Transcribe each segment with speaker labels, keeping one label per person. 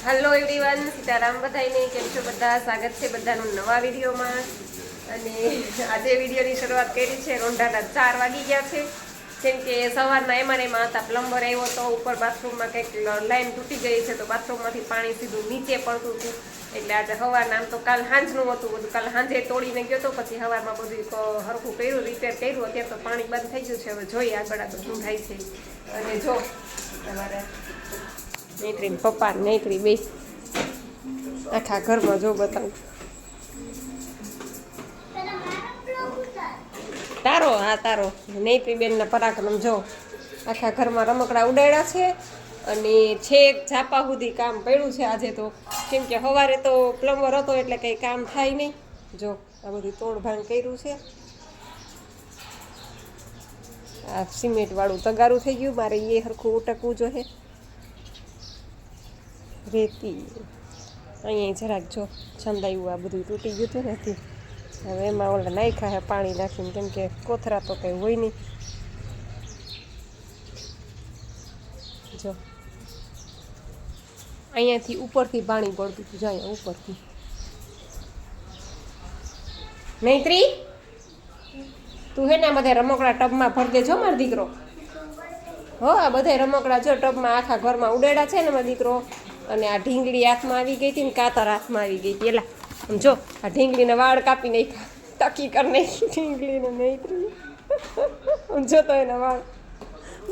Speaker 1: Hello everyone, Sitaram બધાઈને કેમ છો બધા? સ્વાગત છે બધાનું નવા વિડીયોમાં. અને આજે વિડીયોની શરૂઆત કરી છે રોંઢાના 4 વાગી ગયા છે. કેમ કે સવારના એમાં હતા, પ્લમ્બર આવ્યો તો ઉપર બાથરૂમમાં કંઈક લાઈન તૂટી ગઈ છે, તો બાથરૂમમાંથી પાણી સીધું નીચે પડતું હતું. એટલે આજે સવારના, આમ તો કાલ સાંજનું હતું બધું, કાલ સાંજે તોડીને ગયો તો, પછી સવારમાં બધું હરખું કર્યું, રિપેર કર્યું. અત્યારે તો પાણી બંધ થઈ ગયું છે, હવે જોઈએ આગળ આગળ શું થાય છે. અને જો તમારે નૈત્રી પપ્પા નૈત્રી બે આખા ઘરમાં જો બતાવું. તારો હા તારો નૈત્રી બેનના પરાક્રમ જો આખા ઘરમાં રમકડા ઉડાડ્યા છે. અને છેક ઝાપા સુધી કામ પડ્યું છે આજે તો, કેમ કે સવારે તો પ્લમ્બર હતો એટલે કંઈ કામ થાય નહીં. જો આ બધું તોડભાંગ કર્યું છે. આ સિમેન્ટવાળું તગારું થઈ ગયું, મારે એ સરખું ઉટકવું જોઈએ. રેતી અહીંયા જરાક જો છંદાયું, આ બધું તૂટી ગયું હતું નથી. હવે એમાં ઓલા નાખ્યા છે પાણી નાખીને, કેમ કે કોથરા તો કંઈ હોય નહીં. જો અહીંયાથી ઉપરથી પાણી પડતું હતું, જો અહીંયા ઉપરથી. નૈત્રી તું હે ને બધા રમકડા ટબમાં ભરી દેજો મારો દીકરો. હો આ બધા રમકડા જો ટબમાં આખા ઘરમાં ઉડાડ્યા છે ને મારો દીકરો. અને આ ઢીંગલી હાથમાં આવી ગઈ હતી ને કાતર હાથમાં આવી ગઈ હતી. એલા જો આ ઢીંગલીને વાળ કાપી નાખ્યા, ટકી કરી નાખી ઢીંગલીને. નૈત્રી જો તો એના વાળ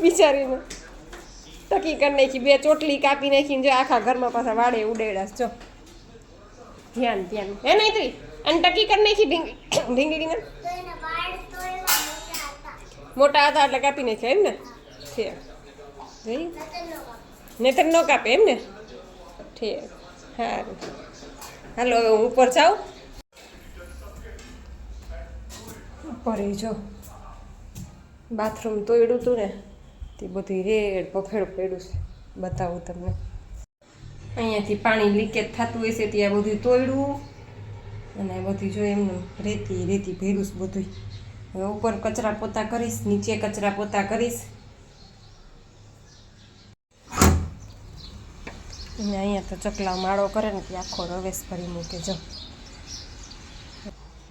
Speaker 1: બિચારીને ટકી કરી નાખી, 2 ચોટલી કાપી નાખીને જો આખા ઘરમાં પાછા વાળે ઉડાડ્યા. જો ધ્યાન ધ્યાન હે નૈત્રી, અને ટકી કરી નાખી ઢીંગલીને. મોટા હતા એટલે કાપી નાખ્યા એમ ને? છે નહીતર ન કાપે એમ ને? ઠીક, સારું. હાલો હવે હું ઉપર જાઉં. ઉપર જો બાથરૂમ તોડ્યું હતું ને, તે બધું રેડ પફેડ પડ્યું છે, બતાવું તમને. અહીંયાથી પાણી લીકેજ થતું હોય છે ત્યાં બધું તોડ્યું. અને બધું જો એમનું રેતી રેતી ભેરું છે બધું. હવે ઉપર કચરા પોતા કરીશ, નીચે કચરા પોતા કરીશ. અને અહીંયા તો ચકલા માળો કરે ને ત્યાં આખો રવેશ ભરી મૂકે. જો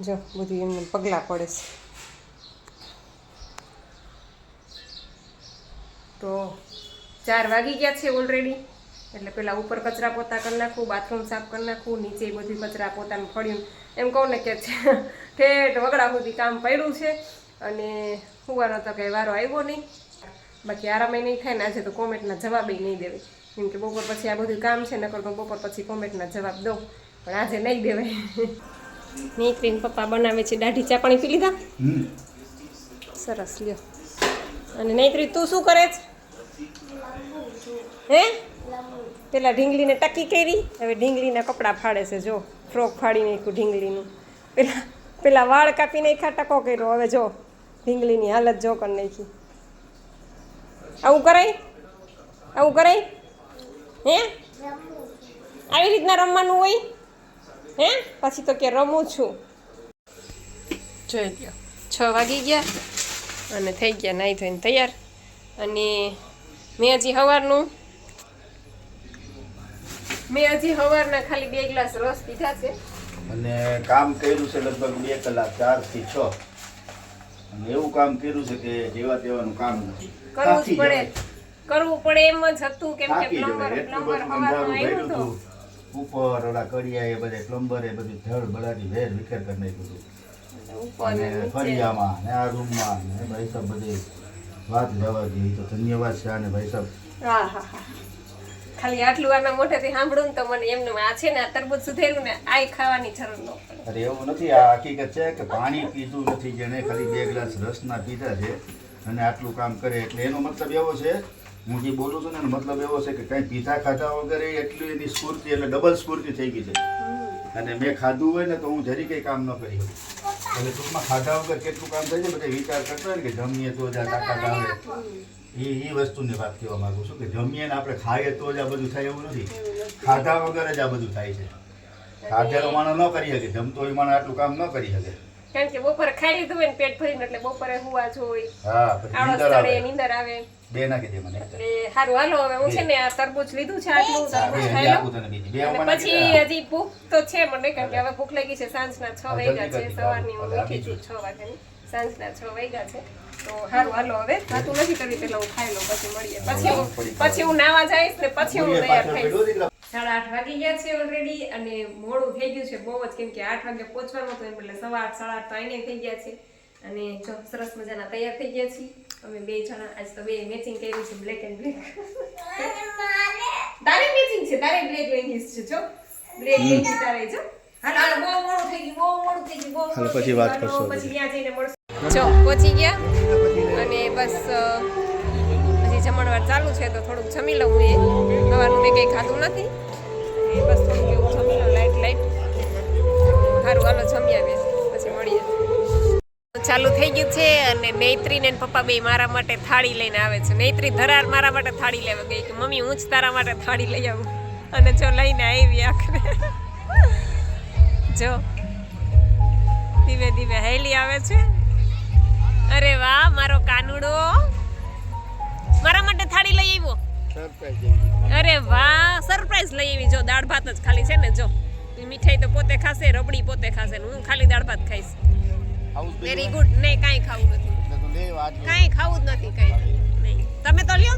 Speaker 1: જો બધું એમને પગલાં પડે છે. તો 4 વાગી ગયા છે ઓલરેડી, એટલે પહેલાં ઉપર કચરા પોતા કરી નાખું, બાથરૂમ સાફ કરી નાખું, નીચે બધું કચરા પોતાનું ફળ્યું. એમ કહું ને કે ઠેઠ વગડા સુધી કામ પડ્યું છે. અને સુવાનો તો કંઈ વારો આવ્યો નહીં. બાકી આરામે નહીં થાય ને. આજે તો કોમેન્ટના જવાબે નહીં દેવાય, કેમ કે બપોર પછી આ બધું કામ છે. નકર તો બપોર પછી કોમેન્ટના જવાબ દઉં, પણ આજે નહીં દેવાય. નૈત્રીને પપ્પા બનાવે છે દાઢી ચા પાણી પી લીધા? સરસ લ્યો. અને નૈત્રી તું શું કરે છે? હે પેલા ઢીંગલીને ટકી કરી, હવે ઢીંગલીના કપડાં ફાડે છે. જો ફ્રોક ફાડી નાખ્યું ઢીંગલીનું. પેલા વાળ કાપી નાખ્યા, ટકો કર્યો. હવે જો ઢીંગલીની હાલત જો કરી નાખી. આવું કરાય? આવું કરાય? હે આવી રીતના રમવાનું હોય? હે પછી તો કે રમું છું. જોઈ લ્યો 6 વાગી ગયા અને થઈ ગયા નાહી ધોઈને તૈયાર. અને મેં હજી સવારના ખાલી 2 ગ્લાસ રસ પીધા છે.
Speaker 2: અને કામ કર્યું છે લગભગ 2 કલાક 4 થી 6. અને એવું કામ કર્યું છે કે જેવા તેવાનું કામ નથી.
Speaker 1: કરવું પડે એમ જ હતું, કેમ કે પ્લમ્બર આવ્યું હતું
Speaker 2: ઉપર ઓલા કડિયા એ બધે પ્લમ્બરે બધું ધડ બળાડી વેર વિખેર કરી નાખ્યું હતું. અને ફરિયામાં ને આ રૂમમાં ને ભાઈ સાહેબ બધી વાત જવા દે. તો ધન્યવાદ છે આને ભાઈ સાહેબ.
Speaker 1: હા હા હા, ખાલી આટલું આના મોઢેથી સાંભળું ને તો મને એમને આ છે ને આ તરબૂચ સુધેર્યું ને આ ખાવાની જરૂર ન પડે.
Speaker 2: અરે એવું નથી, આ હકીકત છે કે પાણી પીધું નથી જેને, ખાલી 2 ગ્લાસ રસના પીધા છે અને આટલું કામ કરે. એટલે એનો મતલબ એવો છે, હું જે બોલું છું ને એનો મતલબ એવો છે કે કંઈ પીધા ખાધા વગર એટલી એની સ્ફૂર્તિ, એટલે ડબલ સ્ફૂર્તિ થઈ ગઈ છે. અને મેં ખાધું હોય ને તો હું જરી કંઈ કામ ન કરી શકું. એટલે ટૂંકમાં ખાધા વગર કેટલું કામ થાય છે બધા વિચાર કરતો હોય ને કે જમીએ તો જ આ તાકાત આવે. એ વસ્તુની વાત કહેવા માંગુ છું કે જમીએ ને આપણે ખાઈએ તો જ આ બધું થાય એવું નથી. ખાધા વગર જ આ બધું થાય છે. ખાધેલો માણસ ન કરી શકે, જમતો હોય માણસ આટલું કામ ન કરી શકે.
Speaker 1: કારણ કે બપોરે ખાઈ લીધું હોય ને પેટ ભરીને એટલે બપોરે હુવા જોઈએ.
Speaker 2: હા પછી
Speaker 1: આળસ
Speaker 2: નીંદર આવે.
Speaker 1: ચડે, નીંદર આવે.
Speaker 2: બે નાખી દે મને
Speaker 1: એટલે હારું હાલો હવે હું છે ને આ તરબૂચ લીધું છે આટલું તરબૂચ ખાઈ લઉં.
Speaker 2: આપું તને બીજી બે
Speaker 1: અને
Speaker 2: ઉંમર નાખી
Speaker 1: પછી
Speaker 2: દે.
Speaker 1: હજી ભૂખ તો છે મને કારણ કે હવે ભૂખ લાગી છે સાંજના 6 વાગ્યા છે સવારની હું ઉઠી છું 6 વાગ્યાની સાંજના 6 વાગ્યા છે તો હારું હાલો હવે વાતું નથી કરવી પેલા હું ખાઈ લઉં પછી મળીએ પછી હું નાવા જઈશ ને પછી હું તૈયાર થઈશ 8:30 વાગી ગયા છે ઓલરેડી અને મોડું થઈ ગયું છે બહુ જ કેમ કે 8 વાગે પહોંચવાનું હતું એટલે 8:30 8:30 તો આઈને થઈ ગયા છે અને જો સરસ મજાના તૈયાર થઈ ગયા છીએ અમે બે જણા આજ તો બે મેચિંગ કર્યું છે બ્લેક એન્ડ બ્લેક તારે મેચિંગ છે તારે બ્લેક લેંગીસ છે જો બ્લેક લેંગીસ તારે જો હાલો હાલો બહુ મોડું થઈ ગયું
Speaker 2: હાલો, પછી વાત કરશો.
Speaker 1: પછી ત્યાં જઈને મળશું જો પહોંચી ગયા અને બસ પછી જમણવાર ચાલુ છે તો થોડુંક જમી લઉં એ સવારનું મેં કંઈ ખાધું નથી એ બસ થોડુંક એવું જમી લઉં લાઈટ સારું હાલો જમી આવીએ પછી મળીએ ચાલુ થઈ ગયું છે અને નેત્રી ને પપ્પા બે મારા માટે થાળી લઈને આવે છે નેત્રી ધરાર મારા માટે થાળી લેવા ગઈ કે મમ્મી હું જ તારા માટે થાળી લઈ આવું અને જો લઈને આવી આખરે જો ધીમે ધીમે હેલી આવે છે અરે વાહ મારો કાનુડો મારા માટે થાળી લઈ આવ્યો અરે વાહ સરપ્રાઈઝ લઈ આવી જો દાળ ભાત જ ખાલી છે ને જો મીઠાઈ તો પોતે ખાશે રબડી પોતે ખાશે ને હું ખાલી દાળ ભાત ખાઈશ વેરી ગુડ નહીં કાંઈ ખાવું નથી કાંઈ ખાવું જ નથી કાંઈ નહીં તમે તો લ્યો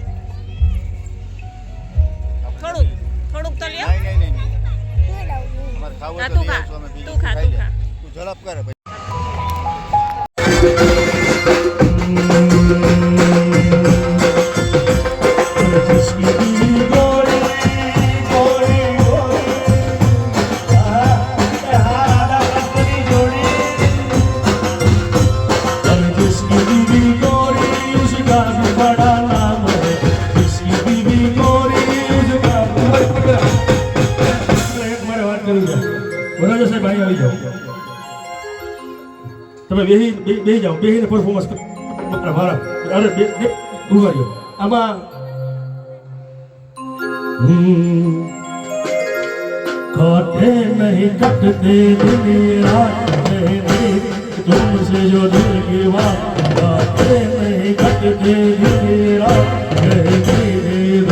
Speaker 1: થોડુંક તો લ્યો હા તું ખા
Speaker 2: ઝડપ કરે
Speaker 3: તમે બેહી જાઓ બેહીને પરફોર્મન્સ મારા અરે બે ઉભા રહ્યો આમાં काटे नहीं कटते दिन रात तुमसे जो दिल की बात काटे नहीं कटते दिन रात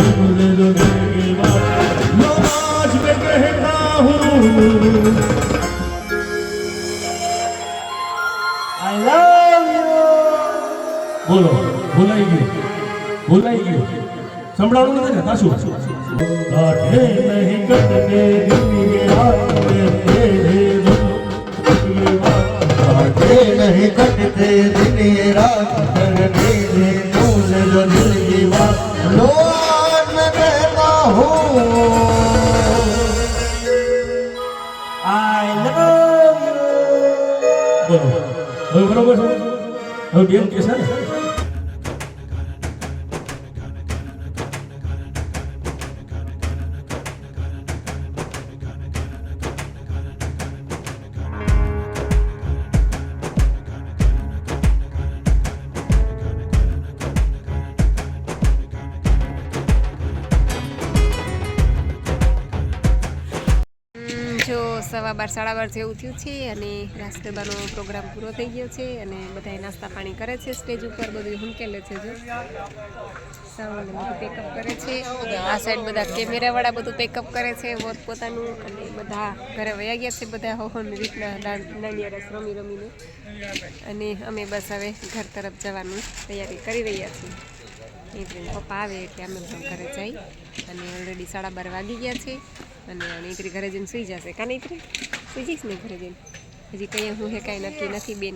Speaker 3: तुमसे जो दिल की बात लो आज मैं कहता हूँ I love you બોલો ભૂલાઈ ગયું સંભળાવવું નથી ને પાછું કાઢે નહીં કટકે દિલ રાત
Speaker 4: काटे नहीं कटते दिन रात करने तुमसे जो दिल की बात लो मैं कहता हूँ
Speaker 3: I love you બોલો હવે બરોબર છે હવે બેન કે છે ને
Speaker 1: જો 12:15 જેવું થયું છે અને રાસ ગરબાનો પ્રોગ્રામ પૂરો થઈ ગયો છે અને બધાએ નાસ્તા પાણી કરે છે સ્ટેજ ઉપર બધું હુંકેલે છે જો સાઉન્ડ બધું પેકઅપ કરે છે આ સાઈડ બધા કેમેરાવાળા બધું પેકઅપ કરે છે પોતાનું અને બધા ઘરે વયા ગયા છે બધા હોહોની રીતના નાની રસ રમીને અને અમે બસ હવે ઘર તરફ જવાનું તૈયારી કરી રહ્યા છીએ એટલે પપ્પા આવે એટલે અમે પણ ઘરે જઈ અને ઓલરેડી 12:30 વાગી ગયા છે અને નેત્રી ઘરે જઈને સુઈ જશે કા નેત્રી સુઈ જઈશ ને ઘરે જઈને હજી કંઈ હું હે કાંઈ નક્કી નથી બેન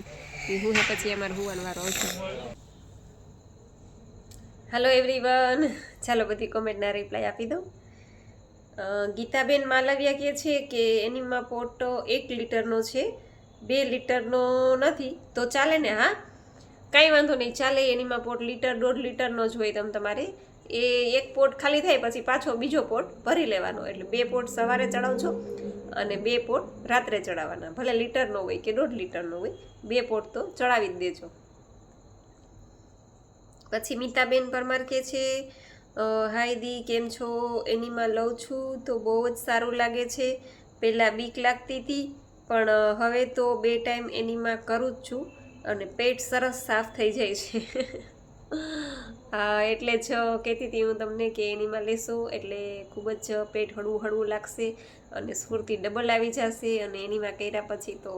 Speaker 1: એ હું હે પછી અમારે હુવાનો વારો આવશે હેલો એવરીવન ચાલો બધી કોમેન્ટના રિપ્લાય આપી દઉં ગીતાબેન માલવિયા કહે છે કે એનીમાં પોટ 1 લીટરનો છે 2 લીટરનો નથી તો ચાલે ને હા કાંઈ વાંધો નહીં ચાલે એનીમાં પોટ લીટર 1.5 લીટરનો જ હોય તમારે એ એક પોટ ખાલી થાય પછી પાછો બીજો પોટ ભરી લેવાનો એટલે 2 પોટ સવારે ચડાવજો અને 2 પોટ રાત્રે ચડાવવાના ભલે લીટરનો હોય કે 1.5 લીટરનો હોય 2 પોટ તો ચડાવી જ દેજો પછી મીતાબેન પરમાર કહે છે હાય દી કેમ છો એનીમાં લઉં છું તો બહુ જ સારું લાગે છે પહેલાં બીક લાગતી હતી પણ હવે તો 2 ટાઈમ એનીમાં કરું જ છું અને પેટ સરસ સાફ થઈ જાય છે. એટલે જ કહેતી હતી હું તમને કે એનીમાં લેશો એટલે ખૂબ જ પેટ હળવું હળવું લાગશે અને સ્ફૂર્તિ ડબલ આવી જશે, અને એનીમાં કર્યા પછી તો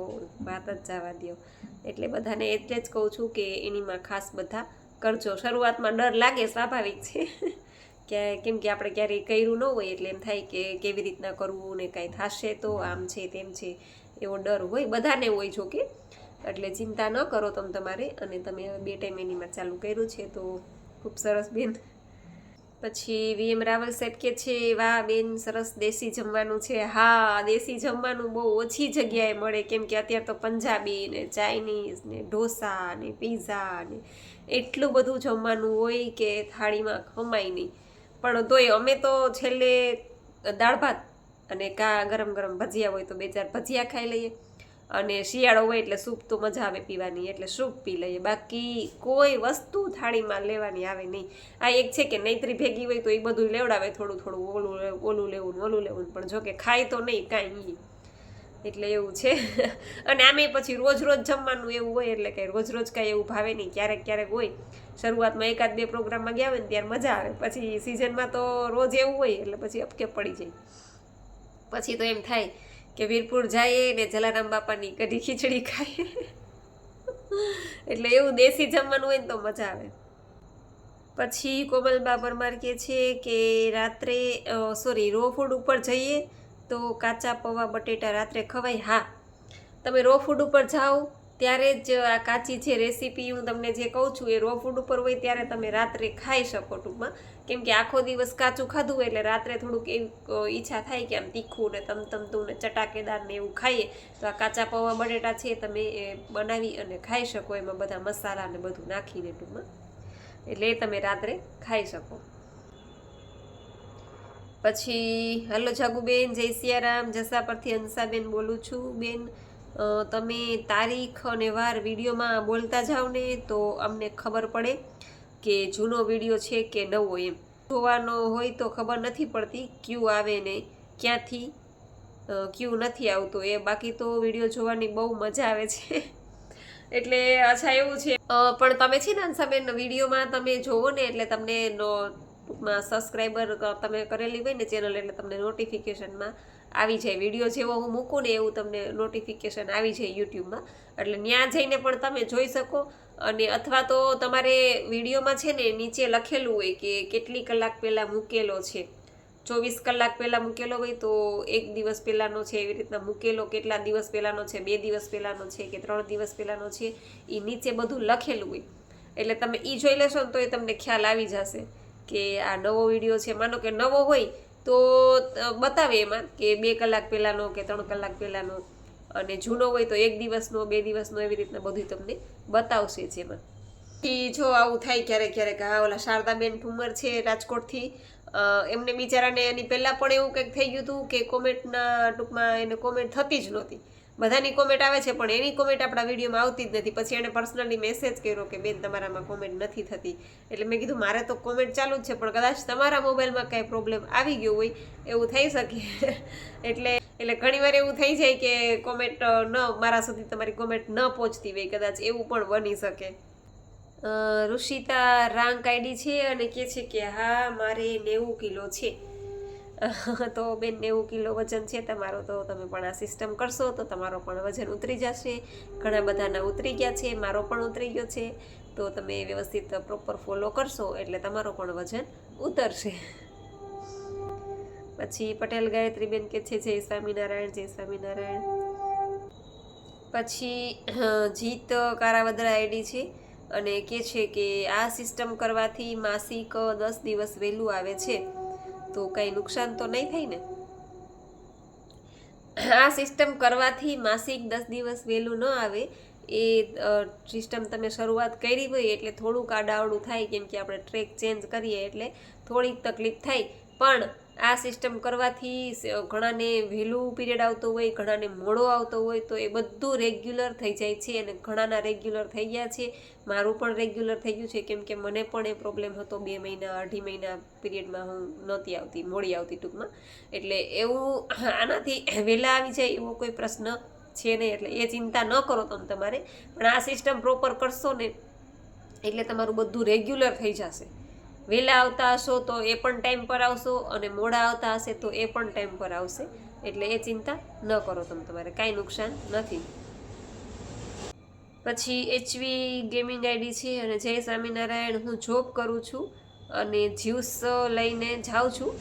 Speaker 1: વાત જ જવા દો. એટલે બધાને એટલે જ કહું છું કે એનીમાં ખાસ બધા કરજો. શરૂઆતમાં ડર લાગે, સ્વાભાવિક છે કેમ કે આપણે ક્યારેય કર્યું ન હોય એટલે એમ થાય કે કેવી રીતના કરવું ને કાંઈ થશે તો આમ છે તેમ છે એવો ડર હોય, બધાને હોય જો કે. એટલે ચિંતા ન કરો તમારે, અને તમે હવે 2 ટાઈમ એનીમાં ચાલુ કર્યું છે તો ખૂબ સરસ બેન. પછી VM રાવલ સાહેબ કે છે વાહ બેન સરસ દેશી જમવાનું છે. હા, દેશી જમવાનું બહુ ઓછી જગ્યાએ મળે, કેમ કે અત્યારે તો પંજાબી ને ચાઇનીઝ ને ઢોસા ને પીઝા ને એટલું બધું જમવાનું હોય કે થાળીમાં ખમાય નહીં. પણ તોય અમે તો છેલ્લે દાળ ભાત અને ગરમ ગરમ ભજીયા હોય તો 2-4 ભજીયા ખાઈ લઈએ, અને શિયાળો હોય એટલે સૂપ તો મજા આવે પીવાની એટલે સૂપ પી લઈએ. બાકી કોઈ વસ્તુ થાળીમાં લેવાની આવે નહીં. આ એક છે કે નૈત્રી ભેગી હોય તો એ બધું લેવડાવે, થોડું થોડું ઓલું લેવું, પણ જો કે ખાય તો નહીં કાંઈ. એટલે એવું છે. અને આમે પછી રોજ રોજ જમવાનું એવું હોય એટલે કે રોજ રોજ કાંઈ એવું ભાવે નહીં. ક્યારેક ક્યારેક હોય, શરૂઆતમાં 1-2 પ્રોગ્રામમાં ગયા હોય ને ત્યારે મજા આવે, પછી સિઝનમાં તો રોજ એવું હોય એટલે પછી અપકે પડી જાય. પછી તો એમ થાય કે વીરપુર જઈએ ને જલારામ બાપાની કઢી ખીચડી ખાઈએ. એટલે એવું દેશી જમવાનું હોય ને તો મજા આવે. પછી કોમલબા પરમાર કહે છે કે રાત્રે રો ફૂડ ઉપર જઈએ તો કાચા પૌવા બટેટા રાત્રે ખવાય. હા, તમે રો ફૂડ ઉપર જાઓ ત્યારે જ આ કાચી જે રેસીપી હું તમને જે કહું છું એ રો ફૂડ ઉપર હોય ત્યારે તમે રાત્રે ખાઈ શકો ટૂંકમાં. કેમ કે આખો દિવસ કાચું ખાધું હોય એટલે રાત્રે થોડુંક એવી ઈચ્છા થાય કે આમ તીખું ને તમતમતું ને ચટાકેદાર ને એવું ખાઈએ, તો આ કાચા પૌવા બટેટા છે તમે બનાવી અને ખાઈ શકો, એમાં બધા મસાલા ને બધું નાખીને ટૂંકમાં. એટલે એ તમે રાત્રે ખાઈ શકો. પછી હલો જાગુબેન, જય સિયારામ. જસા પરથી હંસાબેન બોલું છું. બેન તમે તારીખ અને વાર વિડીયોમાં બોલતા જાઓ ને તો અમને ખબર પડે કે જૂનો વિડીયો છે કે નવો. એમ જોવાનો હોય તો ખબર નથી પડતી ક્યુ આવે ને ક્યાંથી ક્યુ નથી આવતો એ. બાકી તો વિડીયો જોવાની બહુ મજા આવે છે. એટલે અચ્છા એવું છે. પણ તમે છે ને હંસાબેન વિડીયોમાં તમે જોવો ને એટલે તમને ટૂંકમાં સબસ્ક્રાઈબર તમે કરેલી હોય ને ચેનલ એટલે તમને નોટિફિકેશનમાં આવી જાય. વિડીયો જેવો હું મૂકું ને એવું તમને નોટિફિકેશન આવી જાય યુટ્યુબમાં, એટલે ત્યાં જઈને પણ તમે જોઈ શકો. અને અથવા તો તમારે વિડીયોમાં છે ને નીચે લખેલું હોય કે કેટલી કલાક પહેલાં મૂકેલો છે. 24 કલાક પહેલાં મૂકેલો હોય તો 1 દિવસ પહેલાંનો છે, એવી રીતના મૂકેલો કેટલા દિવસ પહેલાંનો છે, 2 દિવસ પહેલાંનો છે કે 3 દિવસ પહેલાંનો છે, એ નીચે બધું લખેલું હોય. એટલે તમે એ જોઈ લેશો ને તો એ તમને ખ્યાલ આવી જશે કે આ નવો વિડીયો છે. માનો કે નવો હોય તો બતાવે એમાં કે 2 કલાક પહેલાંનો કે 3 કલાક પહેલાંનો, અને જૂનો હોય તો 1 દિવસનો 2 દિવસનો એવી રીતના બધું તમને બતાવશે જ એમાં. જો આવું થાય ક્યારેક ક્યારેક. હા, ઓલા શારદાબેન ઠુમર છે રાજકોટથી, એમને બિચારાને એની પહેલાં પણ એવું કંઈક થઈ ગયું હતું કે કોમેન્ટના ટૂંકમાં એને કોમેન્ટ થતી જ નહોતી. બધાની કોમેન્ટ આવે છે પણ એની કોમેન્ટ આપણા વિડીયોમાં આવતી જ નથી. પછી એણે પર્સનલી મેસેજ કર્યો કે બેન તમારામાં કોમેન્ટ નથી થતી. એટલે મેં કીધું મારે તો કોમેન્ટ ચાલુ જ છે, પણ કદાચ તમારા મોબાઈલમાં કાંઈ પ્રોબ્લેમ આવી ગયો હોય એવું થઈ શકે. એટલે ઘણીવાર એવું થઈ જાય કે કોમેન્ટ મારા સુધી તમારી કોમેન્ટ ન પહોંચતી હોય, કદાચ એવું પણ બની શકે. ઋષિતા રાંક આઈડી છે અને કહે છે કે હા મારે 90 કિલો છે. તો બેન 90 કિલો વજન છે તમારો, તો તમે પણ આ સિસ્ટમ કરશો તો તમારો પણ વજન ઉતરી જશે. ઘણા બધાના ઉતરી ગયા છે, મારો પણ ઉતરી ગયો છે. તો તમે વ્યવસ્થિત પ્રોપર ફોલો કરશો એટલે તમારો પણ વજન ઉતરશે. પછી પટેલ ગાયત્રીબેન કે છે જય સ્વામિનારાયણ, જય સ્વામિનારાયણ. પછી જીત કારાવદરા આઈડી છે અને કહે છે કે આ સિસ્ટમ કરવાથી માસિક 10 દિવસ વહેલું આવે છે, તો કંઈ નુકસાન તો નહીં થાય ને? આ સિસ્ટમ કરવાથી માસિક 10 દિવસ વહેલું ન આવે. એ સિસ્ટમ તમે શરૂઆત કરી હોય એટલે થોડુંક આડાવડું થાય, કેમ કે આપણે ટ્રેક ચેન્જ કરીએ એટલે થોડીક તકલીફ થાય. પણ આ સિસ્ટમ કરવાથી ઘણાને વહેલું પીરિયડ આવતો હોય, ઘણાને મોડો આવતો હોય, તો એ બધું રેગ્યુલર થઈ જાય છે. અને ઘણાના રેગ્યુલર થઈ ગયા છે, મારું પણ રેગ્યુલર થઈ ગયું છે. કેમ કે મને પણ એ પ્રોબ્લેમ હતો 2 મહિના 2.5 મહિના પીરિયડમાં હું નહોતી આવતી, મોડી આવતી ટૂંકમાં. એટલે એવું આનાથી વહેલા આવી જાય એવો કોઈ પ્રશ્ન છે નહીં, એટલે એ ચિંતા ન કરો તમે તમારે. પણ આ સિસ્ટમ પ્રોપર કરશો ને એટલે તમારું બધું રેગ્યુલર થઈ જશે. વહેલા આવતા હશો તો એ પણ ટાઈમ પર આવશો, અને મોડા આવતા હશે તો એ પણ ટાઈમ પર આવશે. એટલે એ ચિંતા ન કરો તમે તમારે, કાંઈ નુકસાન નથી. પછી HV ગેમિંગ આઈડી છે, અને જય સ્વામિનારાયણ. હું જોબ કરું છું અને જ્યુસ લઈને જાઉં છું,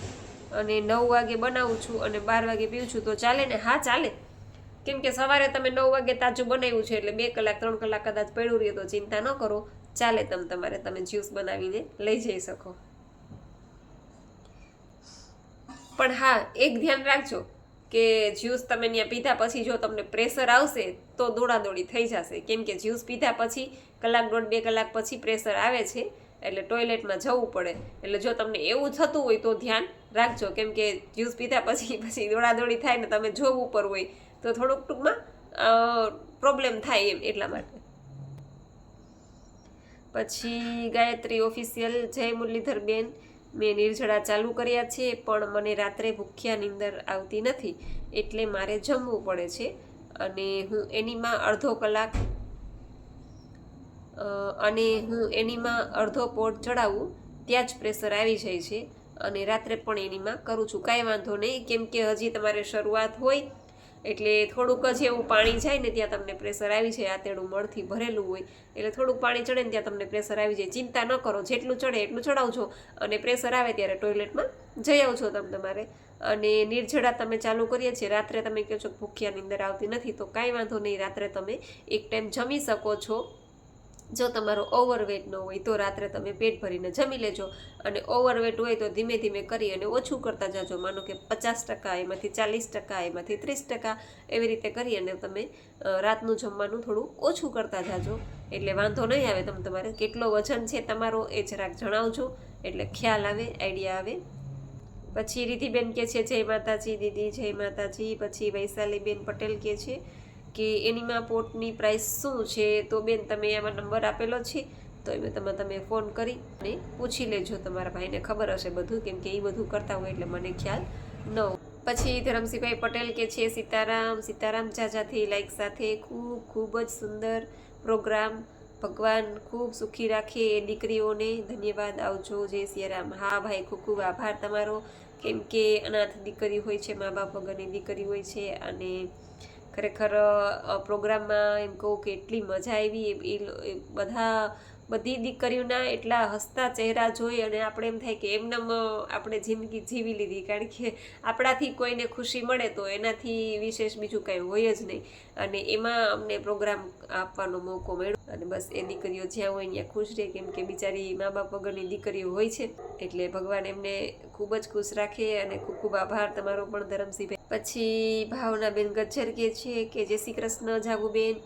Speaker 1: અને 9 વાગે બનાવું છું અને 12 વાગે પીવું છું. તો ચાલે ને? હા ચાલે, કેમ કે સવારે તમે 9 વાગે તાજું બનાવ્યું છે એટલે 2 કલાક 3 કલાક કદાચ પડ્યું રહે તો ચિંતા ન કરો, ચાલે. તમે જ્યુસ બનાવીને લઈ જઈ શકો. પણ હા, એક ધ્યાન રાખજો કે જ્યુસ તમે ત્યાં પીધા પછી જો તમને પ્રેશર આવશે તો દોડાદોડી થઈ જશે, કેમ કે જ્યુસ પીધા પછી 1 કલાક 1.5 કલાક પછી પ્રેશર આવે છે, એટલે ટોયલેટમાં જવું પડે. એટલે જો તમને એવું થતું હોય તો ધ્યાન રાખજો, કેમ કે જ્યુસ પીધા પછી દોડાદોડી થાય ને તમે જોબ ઉપર હોય તો થોડુંક ટૂંકમાં પ્રોબ્લેમ થાય એમ, એટલા માટે. પછી ગાયત્રી ઓફિશિયલ. જય મુરલીધર બેન, મેં નિર્જળા ચાલુ કર્યા છે પણ મને રાત્રે ભૂખ્યા નીંદર આવતી નથી, એટલે મારે જમવું પડે છે, અને હું એનીમાં અડધો પોટ ચડાવું ત્યાં જ પ્રેશર આવી જાય છે, અને રાત્રે પણ એનીમાં કરું છું. કાંઈ વાંધો નહીં, કેમ કે હજી તમારે શરૂઆત હોય એટલે થોડુંક જ એવું પાણી જાય ને ત્યાં તમને પ્રેશર આવી જાય. આતેડું મળથી ભરેલું હોય એટલે થોડુંક પાણી ચડે ને ત્યાં તમને પ્રેશર આવી જાય. ચિંતા ન કરો, જેટલું ચડે એટલું ચડાવજો, અને પ્રેશર આવે ત્યારે ટોયલેટમાં જઈ આવજો તમારે. અને નિર્જળા તમે ચાલુ કરીએ છીએ. રાત્રે તમે કહો છો ભૂખ્યા નીંદર આવતી નથી, તો કાંઈ વાંધો નહીં, રાત્રે તમે એક ટાઈમ જમી શકો છો. જો તમારો ઓવરવેટ ન હોય તો રાત્રે તમે પેટ ભરીને જમી લેજો, અને ઓવરવેટ હોય તો ધીમે ધીમે કરી અને ઓછું કરતા જાજો. માનો કે 50%, એમાંથી 40%, એમાંથી 30%, એવી રીતે કરી અને તમે રાતનું જમવાનું થોડું ઓછું કરતા જાજો, એટલે વાંધો નહીં આવે. તમારે કેટલો વજન છે તમારો એ જરાક જણાવજો, એટલે ખ્યાલ આવે, આઈડિયા આવે. પછી રિધિબેન કહે છે જય માતાજી દીદી, જય માતાજી. પછી વૈશાલીબેન પટેલ કહે છે કે એનીમાં પોટની પ્રાઇસ શું છે? તો બેન તમે એમાં નંબર આપેલો છે, તો એમાં તમે ફોન કરી અને પૂછી લેજો. તમારા ભાઈને ખબર હશે બધું, કેમ કે એ બધું કરતા હોય એટલે મને ખ્યાલ ન હોય. પછી ધરમસિંહભાઈ પટેલ કે છે સીતારામ. સીતારામ ચાચાથી લાઈક સાથે. ખૂબ જ સુંદર પ્રોગ્રામ. ભગવાન ખૂબ સુખી રાખે એ દીકરીઓને. ધન્યવાદ, આવજો. જય સિયારામ. હા ભાઈ, ખૂબ ખૂબ આભાર તમારો, કેમ કે અનાથ દીકરી હોય છે, મા બાપ વગરની દીકરી હોય છે, અને ખરેખર પ્રોગ્રામમાં એમ કહું કે એટલી મજા આવી. બધી દીકરીઓના એટલા હસતા ચહેરા જોઈ અને આપણે એમ થાય કે એમનેમ આપણે જિંદગી જીવી લીધી, કારણ કે આપણાથી કોઈને ખુશી મળે તો એનાથી વિશેષ બીજું કાંઈ હોય જ નહીં. અને એમાં અમને પ્રોગ્રામ આપવાનો મોકો મળ્યો, અને બસ એ દીકરીઓ જ્યાં હોય ત્યાં ખુશ રહે, કેમ કે બિચારી મા બાપ વગરની દીકરીઓ હોય છે, એટલે ભગવાન એમને ખૂબ જ ખુશ રાખે. અને ખૂબ ખૂબ આભાર તમારો પણ ધરમસિંહભાઈ. પછી ભાવનાબેન ગજ્જર કહે છે કે જય શ્રી કૃષ્ણ જાગુબેન,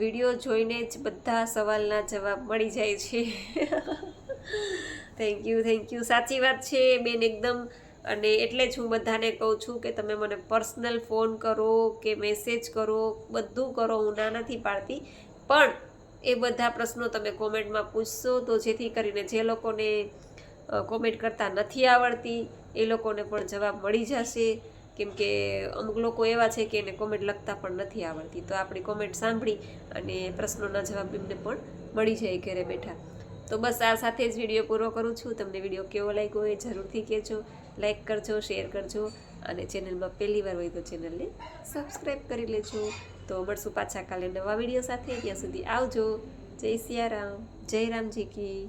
Speaker 1: વિડીયો જોઈને જ બધા સવાલના જવાબ મળી જાય છે. Thank you. સાચી વાત છે બેન, એકદમ. અને એટલે જ હું બધાને કહું છું કે તમે મને પર્સનલ ફોન કરો કે મેસેજ કરો, બધું કરો, હું ના નથી પાડતી, પણ એ બધા પ્રશ્નો તમે કોમેન્ટમાં પૂછશો તો જેથી કરીને જે લોકોને કોમેન્ટ કરતા નથી આવડતી એ લોકોને પણ જવાબ મળી જશે. કેમ કે અમુક લોકો એવા છે કે એને કોમેન્ટ લખતા પણ નથી આવડતી, તો આપણી કોમેન્ટ સાંભળી અને પ્રશ્નોના જવાબ એમને પણ મળી જાય ઘરે બેઠા. તો બસ આ સાથે જ વિડીયો પૂરો કરું છું. તમને વિડીયો કેવો લાગ્યો એ જરૂરથી કહેજો, લાઈક કરજો, શેર કરજો, અને ચેનલમાં પહેલી વાર હોય તો ચેનલને સબસ્ક્રાઈબ કરી લેજો. તો મળશું પાછા કાલે નવા વિડીયો સાથે. ત્યાં સુધી આવજો. જય સિયારામ, જય રામજી કી.